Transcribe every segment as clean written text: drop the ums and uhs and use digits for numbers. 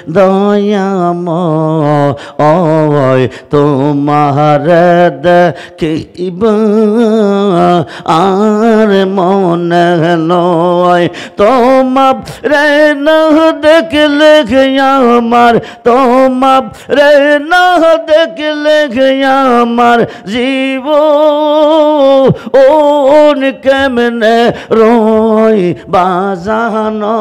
দয়াময় তোমার দেখিবা আর মনে নয় তোমার রে না দেখলে আমার তোমার রে না দেখলে আমার জীব ওন কেমনে রই বাজানো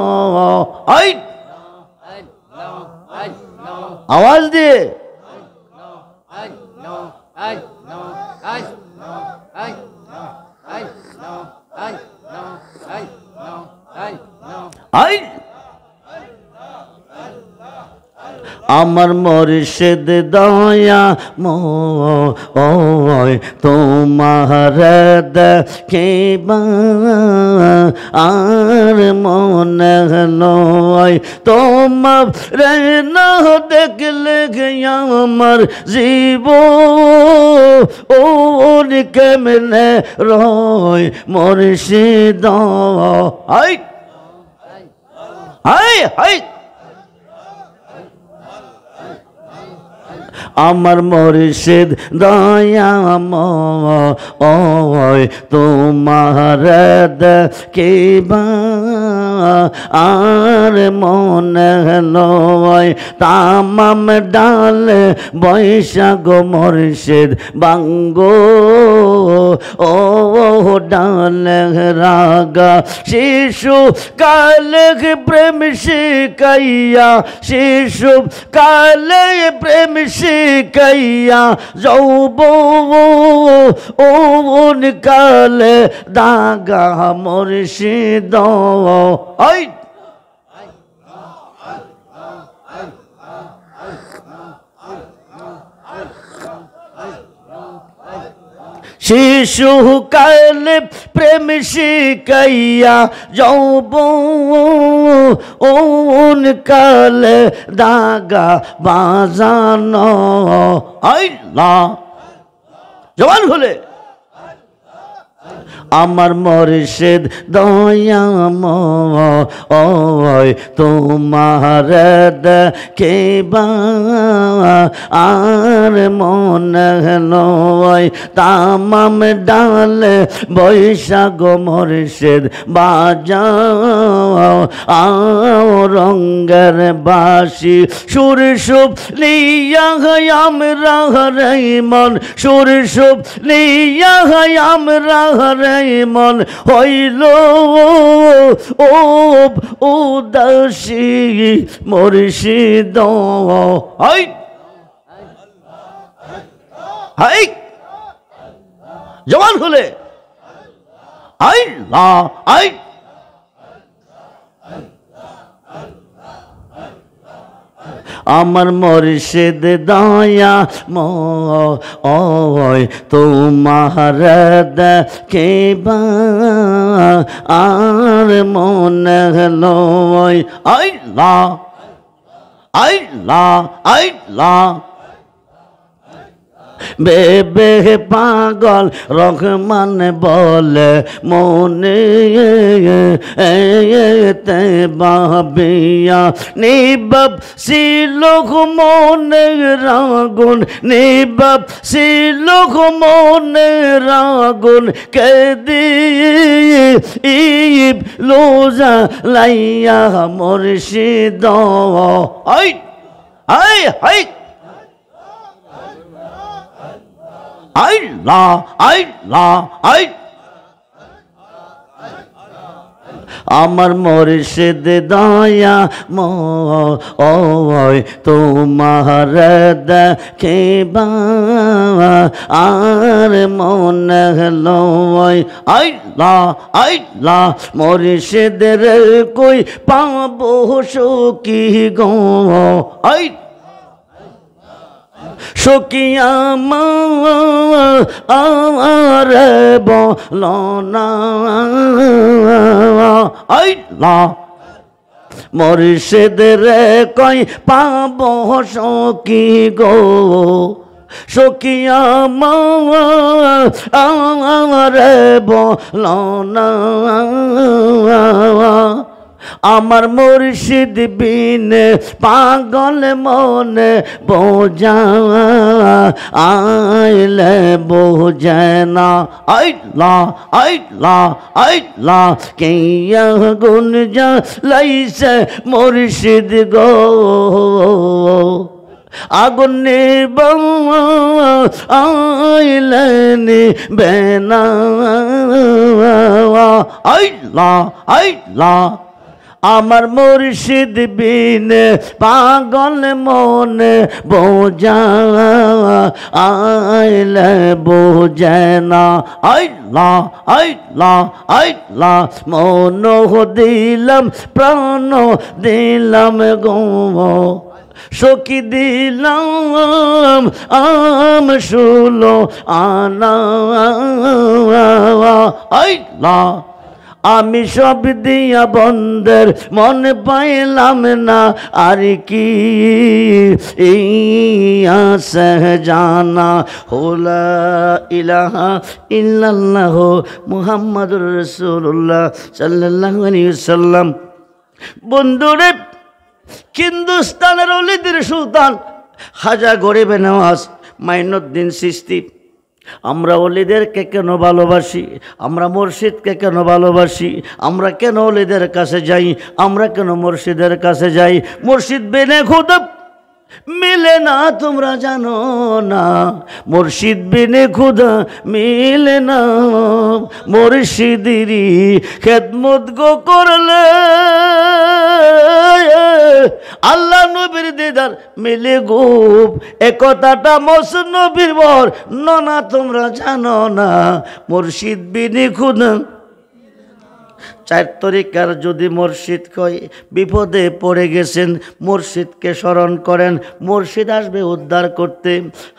आवाज दिए আমার মুর্শিদ দয়া ময় তোমার দেখিবা আর মনে নয় তোমার রে না দেখলে আমার জীব ওর কেমনে রয় মুর্শিদ হাই হাই হাই আমার মুর্শিদ দয়াময় তোমার দেখিবা আর মনে নয় তামাম ডালে বৈশাখ মুর্শিদ বাঙ্গো ও ডালে রাগা শিশু কালে প্রেম শিখাইয়া শিশু কালে প্রেম শিখাইয়া যৌবন কালে দাগা মুর্শিদ শিশু কালে প্রেম শিখাইয়া যৌবন কালে দাগা বাজানো আল্লাহ জবান খুলে আমার মুর্শিদ দয়াময় তোমার দেখিবা আর মনে নয় তামাম ডালে বৈশাখ মুর্শিদ বাজাও রঙ্গের বাসি সুর শুভ লিয়া আমরা রে মন সুর শুভ লিয়া আমরা রে মন হইল উদাসী মুর্শিদ হাই হাই জবান খুলে হাই লা হাই আমার মুর্শিদ দয়াময় তোমার দেখিবা আর মনে নয় আল্লাহ আল্লাহ আল্লাহ বেবে পাগল রহমান বলে মনে তে বাবিয়া নিবাব শিলোক মনে রাগুন নিবাব শিলোক মনে রাগুন কে দিব লোজা লাইয়া মুর্শিদ I I I Allah Allah I আমার মুর্শিদ দয়াময় তোমার দেখিবা আর মনে নয় আল্লাহ আল্লাহ মুর্শিদের কই পাবো সখী গো আই সখিয়া আমার বলো না আল্লাহ মুর্শিদের কই পাবো সখী গো সখিয়া আমার বলো না আমার মুর্শিদ বিনে পাগল মনে বোঝা আইলে বোঝে না। আল্লাহ আল্লাহ আল্লাহ কিয়া গুন জ্বালাইছে মুর্শিদ গো, আগুন নিবাইলেনি বেনা। আল্লাহ আল্লাহ আমার মুর্শিদ বিনে পাগল মনে বোঝা আইলে বোঝে না। আল্লাহ আল্লাহ আল্লাহ মন দিলাম প্রাণ দিলাম গো, সখী দিলাম শুলো আনা। আল্লাহ আমি সব দিয়া বন্ধের মন পাইলাম না, আর কি আছে জানা। লা ইলাহা ইল্লাল্লাহ মুহাম্মাদুর রাসূলুল্লাহ সাল্লাল্লাহু আলাইহি ওয়াসাল্লাম। বন্ধুরে, হিন্দুস্তানের অলিদের সুলতান খাজা গরিবে নওয়াজ মাইনুদ্দিন চিশতি, আমরা অলিদেরকে কেন ভালোবাসি, আমরা মুর্শিদকে কেন ভালোবাসি, আমরা কেন অলিদের কাছে যাই, আমরা কেন মুর্শিদের কাছে যাই? মুর্শিদ বিনে খুদা মিলে না, তোমরা জানো না। মুর্শিদ বিনে খুদা মিলে না, মুর্শিদেরই খেদমত গো করলে আল্লাহ নবীর দিদার মিলে গুপ। এ কথাটা মসনবীর বর না, তোমরা জানো না। মুর্শিদ বিনে খুদা চার তরিকার যদি মুর্শিদ কয় বিপদে পড়ে গেছেন, মুর্শিদকে স্মরণ করেন, মুর্শিদ আসবে উদ্ধার করতে।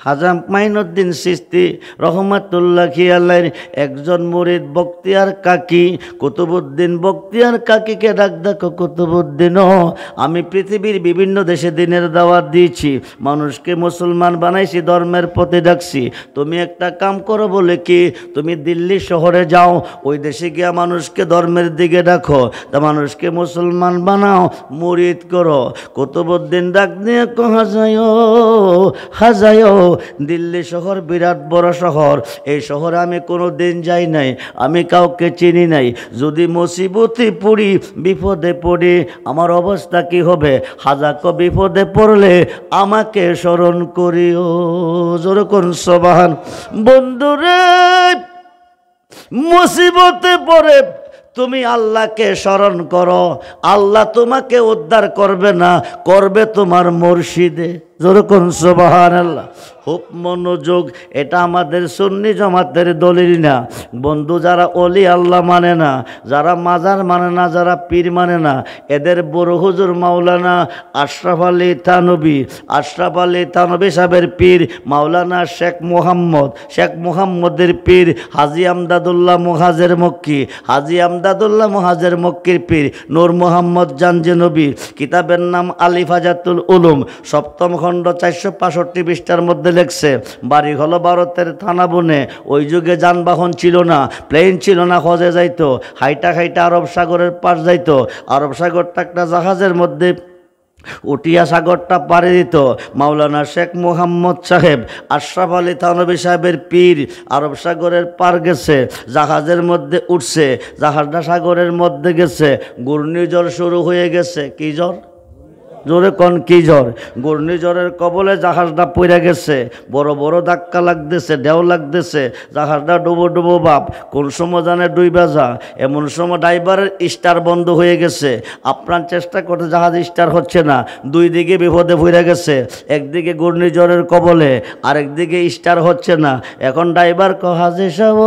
খাজা মাইনুদ্দিন চিশতি রহমাতুল্লাহি আলাইহি একজন মুরিদ বখতিয়ার কাকি, কুতুবউদ্দিন বখতিয়ার কাকিকে ডাক দেখো, কুতুবউদ্দিন আমি পৃথিবীর বিভিন্ন দেশে দিনের দাওয়াত দিয়েছি, মানুষকে মুসলমান বানাইছি, ধর্মের পথে ডাকছি। তুমি একটা কাম করো, বলে কি তুমি দিল্লি শহরে যাও, ওই দেশে গিয়া মানুষকে ধর্মের দিকে ডাকো, তা মানুষকে মুসলমান বানাও, মুরিদ করো। কুতুবউদ্দিন ডাক দিয়ে হাজায়ও দিল্লি শহর বিরাট বড় শহর, এই শহরে আমি কোনো দিন যাই নাই, আমি কাউকে চিনি নাই। যদি মুসিবতে পড়ি, বিপদে পড়ি, আমার অবস্থা কি হবে? হাজাকে বিপদে পড়লে আমাকে স্মরণ করিও। জোরে কোন সুবহান। বন্ধুরে, মুসিবতে পড়ে তুমি আল্লাহকে স্মরণ করো, আল্লাহ তোমাকে উদ্ধার করবে না, করবে তোমার মুর্শিদে। জোরে কোন সুবহানাল্লাহ। খুব মনোযোগ, এটা আমাদের সুন্নি জামাতের দলিল না। বন্ধু, যারা অলি আল্লাহ মানে না, যারা মাজার মানে না, যারা পীর মানে না, এদের বড় হুজুর মাওলানা আশরাফ আলী থানভী, আশরাফ আলী থানভী সাহেবের পীর মাওলানা শেখ মুহাম্মদের পীর হাজী আমদাদুল্লাহ মুহাজের মক্কি, হাজী আমদাদুল্লাহ মুহাজের মক্কির পীর নূর মোহাম্মদ জানজনবী। কিতাবের নাম আলিফাজাতুল উলুম, সপ্তম খণ্ড 465 পৃষ্ঠার মধ্যে লেখছে, বাড়ি হলো ভারতের থানা বনে। ওই যুগে যানবাহন ছিল না, প্লেন ছিল না, হজে যাইতো হাইটা হাইটা আরব সাগরের পাশ যাইতো। আরব সাগরটা একটা জাহাজের মধ্যে উঠিয়া সাগরটা পাড়ি দিত। মাওলানা শেখ মুহাম্মদ সাহেব আশরাফ আলী থানভী সাহেবের পীর আরব সাগরের পার গেছে, জাহাজের মধ্যে উঠছে, জাহাজটা সাগরের মধ্যে গেছে, ঘূর্ণিঝড় শুরু হয়ে গেছে। কি ঝড়? জোরে কোন কি ঝড়? ঘূর্ণিঝড়ের কবলে জাহাজটা পড়ে গেছে, বড় বড় ধাক্কা লাগতেছে, ঢেউ লাগতেছে, জাহাজটা ডুবো ডুবো ভাব। কোন সময় জানে ডুইবা যা, এমন সময় ড্রাইভারের স্টার বন্ধ হয়ে গেছে। আপনার চেষ্টা করতে জাহাজ স্টার হচ্ছে না, দুই দিকে বিপদে পড়ে গেছে, একদিকে ঘূর্ণিঝড়ের কবলে, আরেকদিকে স্টার হচ্ছে না। এখন ড্রাইভার হাজী সাহেব,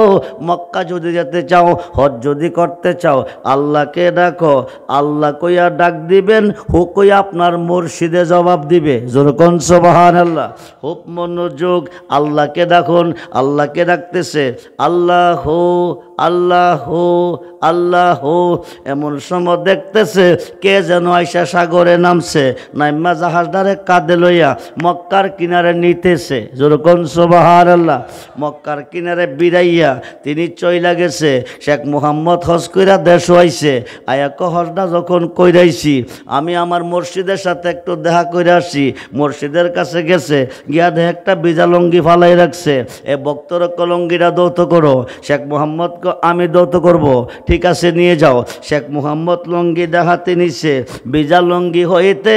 মক্কা যদি যেতে চাও, হজ যদি করতে চাও, আল্লাহকে ডাকো, আল্লাহ কইয়া ডাক দিবেন, হু কইয়া আপনার মুর্শিদে জবাব দিবে। জোরে কোন সুবহানাল্লাহ। খুব মনোযোগ, আল্লাহকে ডাকুন, আল্লাহকে ডাকতেছে, আল্লাহ আল্লাহ আল্লাহ। এমন সময় দেখতেছে কে যেন আইসা সাগরে নামছে, নাইমা জাহাজদারে কাঁধে লইয়া মক্কার কিনারে নিতেছে। যেরকম সুবহানাল্লাহ। মক্কার কিনারে বিরাইয়া তিনি চইলা গেছে। শেখ মুহাম্মদ হজ কইরা দেশ হইছে। আয়াক হজটা যখন কইরাইছি আমি আমার মুর্শিদের সাথে একটু দেখা করে আসি। মুর্শিদের কাছে গেছে, গিয়া দেখে একটা বিজা লঙ্গি ফালাই রাখছে। এ বক্তর কলঙ্গিটা দৌত করো। শেখ মুহাম্মদ আমি দৌত করব। ঠিক আছে নিয়ে যাও। শেখ মুহাম্মদ লঙ্গি দেখাতে নিছে। বিজা লঙ্গি হইতে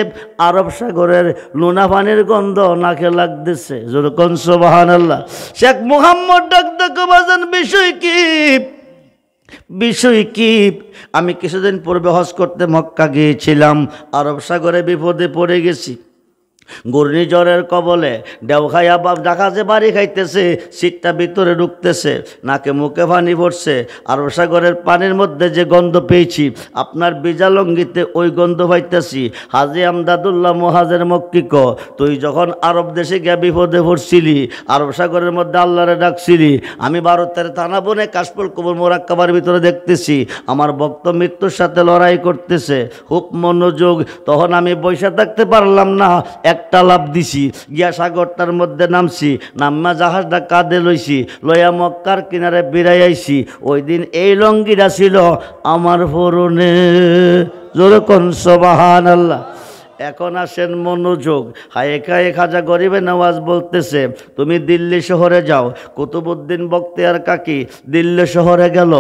আরব সাগরের লুনা পানির গন্ধ নাকে লাগতেছে। যেরকম সুবহানাল্লাহ। শেখ মুহাম্মদ ডাক ডাক বাজান বিষয় কি? বিষয় কি? আমি কিছুদিন পূর্বে হজ করতে মক্কা গিয়েছিলাম, আরব সাগরে বিপদে পড়ে গেছি। ঘূর্ণিঝড়ের কবলে দেওখাইয়া বাপ জাহাজে বাড়ি খাইতেছে, সিটটা ভিতরে ঢুকতেছে, নাকে মুখে পানি পড়ছে। আরব সাগরের পানির মধ্যে যে গন্ধ পেয়েছি, আপনার বিজা লঙ্গিতে ওই গন্ধ পাইতেছি। হাজি আমদাদুল্লাহ মুহাজের মক্কিক, তুই যখন আরব দেশে গিয়া বিপদে পড়ছিলি, আরব সাগরের মধ্যে আল্লাহরে ডাকছিলি, আমি ভারতের থানা বনে কাশফুল কবুল মোরাক্কাবার ভিতরে দেখতেছি আমার ভক্ত মৃত্যুর সাথে লড়াই করতেছে। খুব মনোযোগ। তখন আমি বসে থাকতে পারলাম না, একটা লাভ দিছি, গিয়া সাগরটার মধ্যে নামছি। নাম্মা জাহাজটা কাঁধে লইছি, লইয়া মক্কার কিনারে বিরাই আইছি। ওই দিন এই লঙ্গিটা ছিল আমার পরনে। জোরে কোন সুবহানাল্লাহ। এখন আসেন মনোযোগ। হায়ে খাজা গরিবে নওয়াজ বলতেছে তুমি দিল্লি শহরে যাও। কুতুবউদ্দিন বখতিয়ার কাকি দিল্লি শহরে গেল।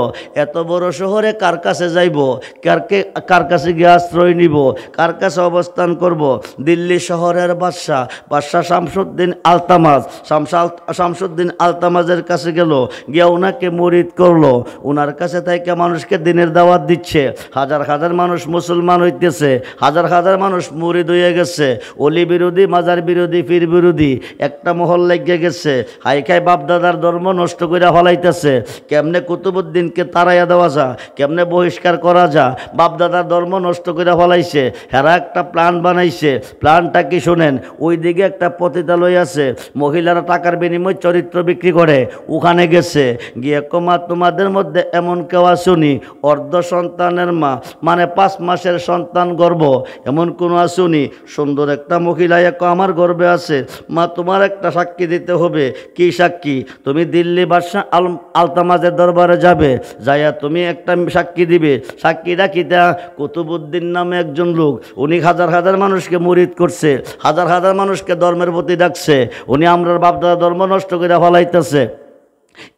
এত বড় শহরে কার কাছে যাইব? কার কাছে গিয়ে আশ্রয় নিব? কার কাছে অবস্থান করব? দিল্লি শহরের বাদশাহ শামসুদ্দিন আলতামাজ। শামসুদ্দিন আলতামাজের কাছে গেল, গিয়া ওনাকে মুরিদ করলো। ওনার কাছে থেকে মানুষকে দিনের দাওয়াত দিচ্ছে। হাজার হাজার মানুষ মুসলমান হইতেছে, হাজার হাজার মানুষ মুরিদ হয়ে গেছে। অলি বিরোধী, মাজার বিরোধী, পীর বিরোধী একটা মহল লেগে গেছে। হাইখাই বাপদাদার ধর্ম নষ্ট করে ফলাইতেছে। কেমনে কুতুবউদ্দিনকে তাড়াইয়া দেওয়া যা, কেমনে বহিষ্কার করা যা, বাপদাদার ধর্ম নষ্ট করে ফলাইছে। হেরা একটা প্ল্যান বানাইছে। প্ল্যানটা কি শোনেন? ওই দিকে একটা পতিতালয় আছে, মহিলারা টাকার বিনিময়ে চরিত্র বিক্রি করে, ওখানে গেছে। গিয়ে কমা তোমাদের মধ্যে এমন কেউ আসুনি অর্ধ সন্তানের মা, মানে 5 মাসের সন্তান গর্ভ, এমন কোনো আসুনি? সুন্দর একটা মহিলা এক আমার গর্বে আছে, মা তোমার একটা সাক্ষী দিতে হবে। কি সাক্ষী? তুমি দিল্লি বাদশাহ আলতামাজের দরবারে যাবে, যাইয়া তুমি একটা সাক্ষী দিবে। সাক্ষীটা কিটা? কুতুবউদ্দিন নামে একজন লোক, উনি হাজার হাজার মানুষকে মুরিদ করছে, হাজার হাজার মানুষকে ধর্মের প্রতি ডাকছে। উনি আমরার বাপদাদা ধর্ম নষ্ট করে ফলাইতেছে।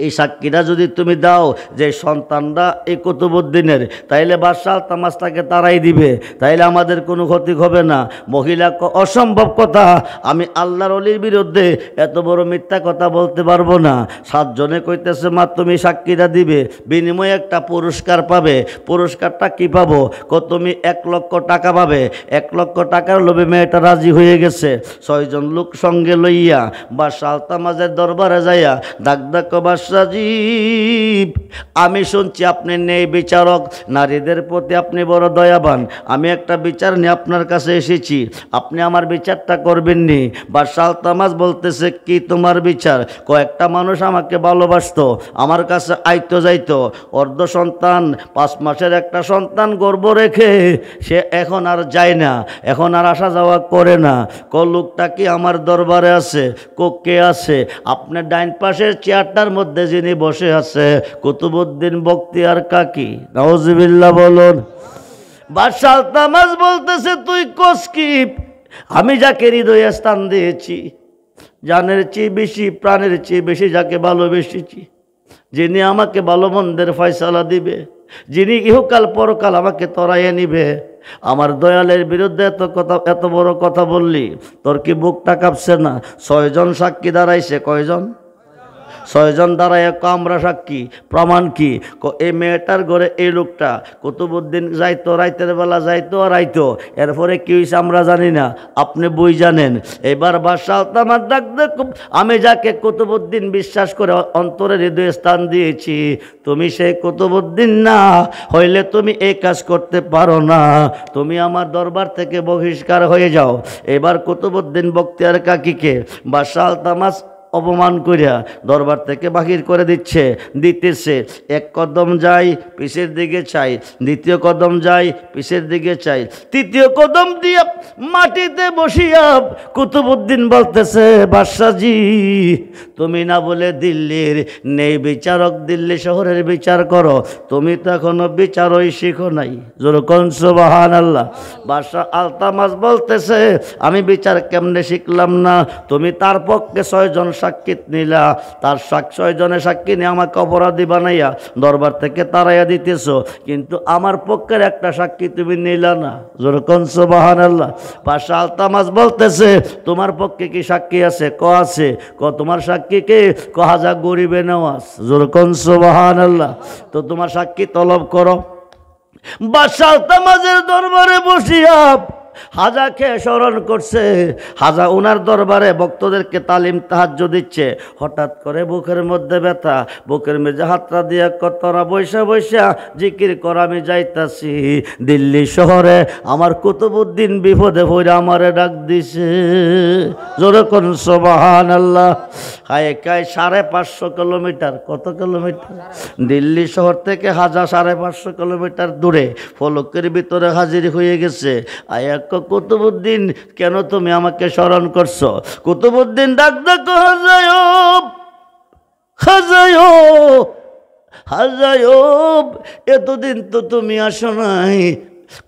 এই সাক্ষীটা যদি তুমি দাও যে সন্তানরা এই কুতুবউদ্দিনের, তাইলে বাদশাহ আলতামাজ তাকে তারাই দিবে, তাইলে আমাদের কোনো ক্ষতি হবে না। মহিলা অসম্ভব কথা, আমি আল্লাহর ওলির বিরুদ্ধে এত বড় মিথ্যা কথা বলতে পারবো না। 7 জনে কইতেছে মা তুমি সাক্ষীটা দিবে, বিনিময়ে একটা পুরস্কার পাবে। পুরস্কারটা কি পাবো? তুমি 1 লক্ষ টাকা পাবে। 1 লক্ষ টাকার লোভে মেয়েটা রাজি হয়ে গেছে। 6 জন লোক সঙ্গে লইয়া বাদশাহ আলতামাজের দরবারে যাইয়া ডাক বাদশাহজি, আমি শুনছি আপনি ন্যায় বিচারক, নারীদের প্রতি আপনি বড় দয়াবান। আমি একটা বিচার নিয়ে আপনার কাছে এসেছি, আপনি আমার বিচারটা করবেননি। বাদশাহ আলতামাজ বলতেছে কি তোমার বিচার? কয়েকটা মানুষ আমাকে ভালোবাসতো, আমার কাছে আইতো যাইতো, অর্ধ সন্তান 5 মাসের একটা সন্তান গর্ভ রেখে সে এখন আর যায় না, এখন আর আসা যাওয়া করে না। লোকটা কি আমার দরবারে আছে? কে আছে? আপনার ডাইন পাশের চেয়ারটার মধ্যে যিনি বসে আছে কুতুবউদ্দিন বখতিয়ার কাকি। নাউজুবিল্লাহ বলুন। বাদশাহ আলতামাজ বলতেছে তুই কোস কি? আমি যাকে হৃদয়ে স্থান দিয়েছি, জানের চেয়ে বেশি, প্রাণের চেয়ে বেশি যাকে ভালোবেসেছি, যিনি আমাকে ভালো মন্দের ফয়সালা দিবে, যিনি ইহকাল পরকাল আমাকে তরাইয়ে নিবে, আমার দয়ালের বিরুদ্ধে এত বড় কথা বললি, তোর কি বুকটা কাঁপছে না? 6 জন সাক্ষী দাঁড়াইছে। কয়জন? 6 জন দাঁড়ায় আমরা সাক্ষী। প্রমাণ কি? এই মেয়েটার ঘরে এই লোকটা কুতুবউদ্দিন যাইতো, রাইতের বেলা যাইতো আর আইতো। এরপরে কি হয়েছে আমরা জানি না, আপনি বই জানেন। এবার বাদশাহ আলতামাজ ডাক দেখ, আমি যাকে কুতুবউদ্দিন বিশ্বাস করে অন্তরে হৃদয়ে স্থান দিয়েছি, তুমি সেই কুতুবউদ্দিন না হইলে তুমি এই কাজ করতে পারো না, তুমি আমার দরবার থেকে বহিষ্কার হয়ে যাও। এবার কুতুবউদ্দিন বখতিয়ার কাকিকে বাদশাহ আলতামাজ অপমান করিয়া দরবার থেকে বাহির করে দিতেছে। এক কদম যাই পিছের দিকে চাই, দ্বিতীয় কদম যাই পিছের দিকে চাই, তৃতীয় কদম দিয়া মাটিতে বসিয়া কুতুবউদ্দিন বলতেছে, বাদশাহজি তুমি না বলে দিল্লির নেই বিচারক, দিল্লি শহরের বিচার করো, তুমি তো এখনো বিচারই শিখো নাই। যেরকম সুবহানাল্লাহ। বাদশাহ আলতামাস বলতেছে, আমি বিচার কেমনে শিখলাম না? তুমি তার পক্ষে 6 জন সাক্ষী নিলা, তার 6 জনের সাক্ষী নিয়ে আমাকে অপরাধী বানাইয়া দরবার থেকে তাড়াইয়া দিতেছ, কিন্তু আমার পক্ষের একটা সাক্ষী তুমি নিলা না। যেরকম সুবহানাল্লাহ। বাদশাহ আলতামাস বলতেছে, তোমার পক্ষে কি সাক্ষী আছে? আছে। তোমার সাক্ষী কে? হাজা গরিবে নেওয়াজ। যেরকম সুবহানাল্লাহ। তো তোমার সাক্ষী তলব করো। বাদশাহ আলতামাসের দরবারে বসিয়া হাজাকে স্মরণ করছে। হাজা উনার দরবারে ভক্তদেরকে তালিম তাহাজ্জুদ দিচ্ছে। হঠাৎ করে বুকের মধ্যে ব্যথা, বুকের মেঝে হাতটা দিয়া কতরা বৈশা বৈশা জিকির কর, আমি যাইতাছি দিল্লি শহরে, আমার কুতুবউদ্দিন বিপদে পড়ে আমারে ডাক দিছে। জোরে কোন সুবহানাল্লাহ। হায় কায় 550 কিলোমিটার। কত কিলোমিটার? দিল্লি শহর থেকে হাজা 550 কিলোমিটার দূরে ফলকের ভিতরে হাজির হয়ে গেছে। আয়া কুতুবউদ্দিন, কেন তুমি আমাকে স্মরণ করছো? কুতুবউদ্দিন ডাক ডাকো, হাজায়ব হাজায়ব হাজায়ব, এতদিন তো তুমি আসো নাই,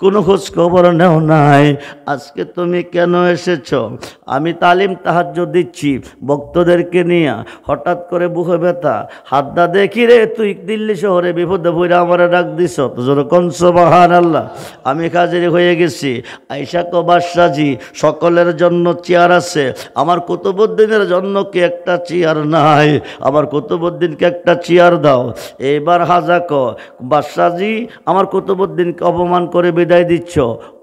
কোনো খোঁজ খবর নেও নাই, আজকে তুমি কেন এসেছো? আমি তালিম তাহাজ্জুদ দিচ্ছি ভক্তদেরকে নিয়ে, হঠাৎ করে বুকে ব্যথা, হাতটা দেখি রে তুই দিল্লি শহরে বিপদে পড়ে আমারে ডাক দিছ। তো যেরকম সুবহানাল্লাহ। আমি হাজির হয়ে গেছি। আয়েশা কো, বাদশাহজি সকলের জন্য চেয়ার আছে, আমার কুতুবউদ্দিনের জন্য কি একটা চেয়ার নাই? আমার কুতুবউদ্দিনকে একটা চেয়ার দাও। এবার হাজা কো, বাদশাহজি আমার কুতুবউদ্দিনকে অপমান করে বিদায় দিচ্ছ,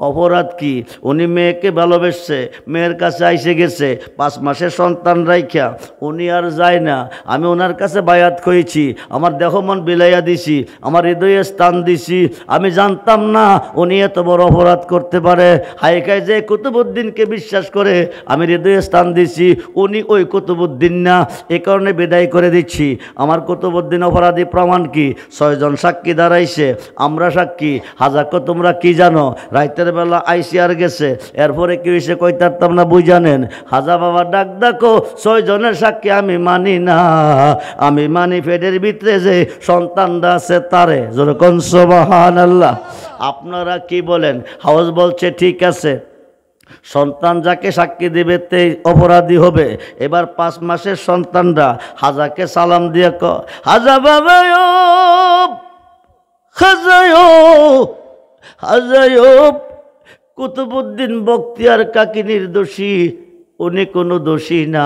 অপরাধ কি? উনি মেয়েকে ভালোবেসছে, মেয়ের কাছে আইসে গেছে, 5 মাসের সন্তান রাইখা উনি আর যায় না। আমি ওনার কাছে বায়াত করেছি, আমার দেহ মন বিলাইয়া দিছি, আমার হৃদয়ে স্থান দিছি। আমি জানতাম না উনি এত বড় অপরাধ করতে পারে। হাইকায় যে কুতুবউদ্দিনকে বিশ্বাস করে আমি হৃদয়ে স্থান দিছি, উনি ওই কুতুবউদ্দিন না, এ কারণে বিদায় করে দিচ্ছি। আমার কুতুবউদ্দিন অপরাধী প্রমাণ কি? 6 জন সাক্ষী দাঁড়াইছে, আমরা সাক্ষী। হাজাক তোমরা কি জানো? রাইতের বেলা আইসি আর গেছে, এরপরে কি হয়েছে কইতারতাম না, বুঝ জানেন? হাজা বাবা ডাক ডাকো, 6 জনের সাক্ষী আমি মানি না, আমি মানি পেটের ভিতরে যে সন্তানটা আছে তারে। যেরকম সুবহানাল্লাহ। আপনারা কি বলেন? হাউস বলছে ঠিক আছে, সন্তান যাকে সাক্ষী দিবে তে অপরাধী হবে। এবার 5 মাসের সন্তানরা হাজাকে সালাম দিয়ে ক, হাজা বাবা হাজায়ব হাজায়ব, কুতুবউদ্দিন বখতিয়ার কাকি নির্দোষী, উনি কোনো দোষী না।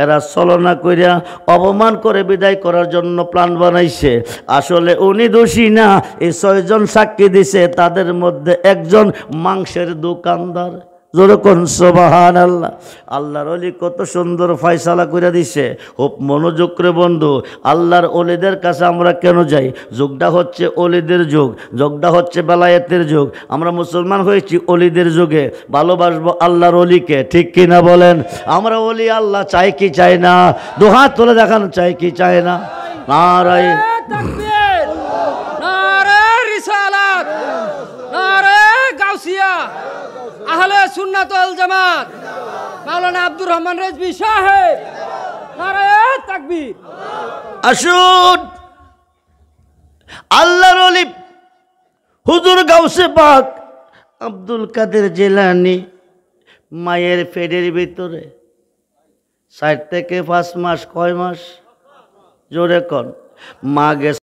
এরা ছলনা করিয়া অপমান করে বিদায় করার জন্য প্ল্যান বানাইছে, আসলে উনি দোষী না। এই 6 জন সাক্ষী দিছে, তাদের মধ্যে একজন মাংসের দোকানদার। যেরকম সুবহানাল্লাহ। আল্লাহর ওলি কত সুন্দর ফয়সালা করে দিছে। খুব মনোযোগ করে বন্ধু, আল্লাহর ওলিদের কাছে আমরা কেন যাই? যুগটা হচ্ছে ওলিদের যুগ, যুগটা হচ্ছে বেলায়েতের যুগ। আমরা মুসলমান হয়েছি ওলিদের যুগে, ভালোবাসবো আল্লাহর ওলিকে, ঠিক কিনা বলেন? আমরা ওলি আল্লাহ চাই কি চাই না? দুহাত তুলে দেখানো, চাই কি চাই না? নারায়ে তাকবীর, নারায়ে রিসালাত, নারায়ে গাউসিয়া, আহলে সুন্নাত ওয়াল জামাত, মাওলানা আব্দুর রহমান রেজভী সাহেব, নারায়ে তাকবীর। আসুন আল্লাহর ওলি হুজুর গাউসে পাক আব্দুল কাদের জিলানী মায়ের পেটের ভিতরে 4 থেকে 5 মাস, কয় মাস? জোরে কন। মা গেছে